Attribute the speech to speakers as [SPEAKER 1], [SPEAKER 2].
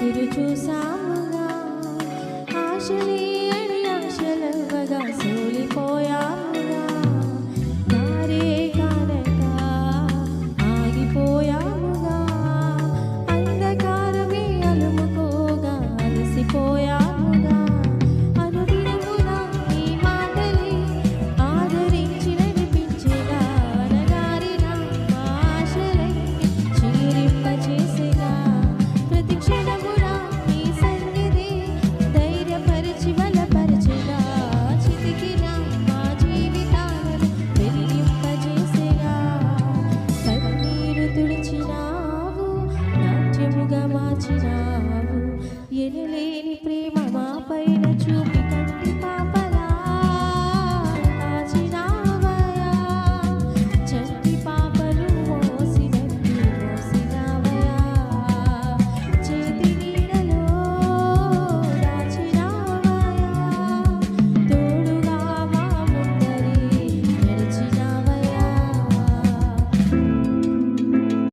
[SPEAKER 1] ఎదురు చూసాముగా ఆశలే అడి ఆశలవగా సోలిపోయాముగా దారే కానక ఆగిపోయాముగా అంధకారమే అలుముకోగా అలసిపోయాముగా అనుదినమునా ఈ మాటలే ఆదరించి నడిపించేగా అనగారిన ఆశలై చిగురింపచేసేగా ప్రతి క్షణమున నీ సన్నిధి ధైర్యపరిచి బలపరచెగా చితికిన మా జీవితాలను వెలిగింపజేసేగా కన్నీరు తుడిచినావు నాట్యముగా మార్చినావు ఎనలేని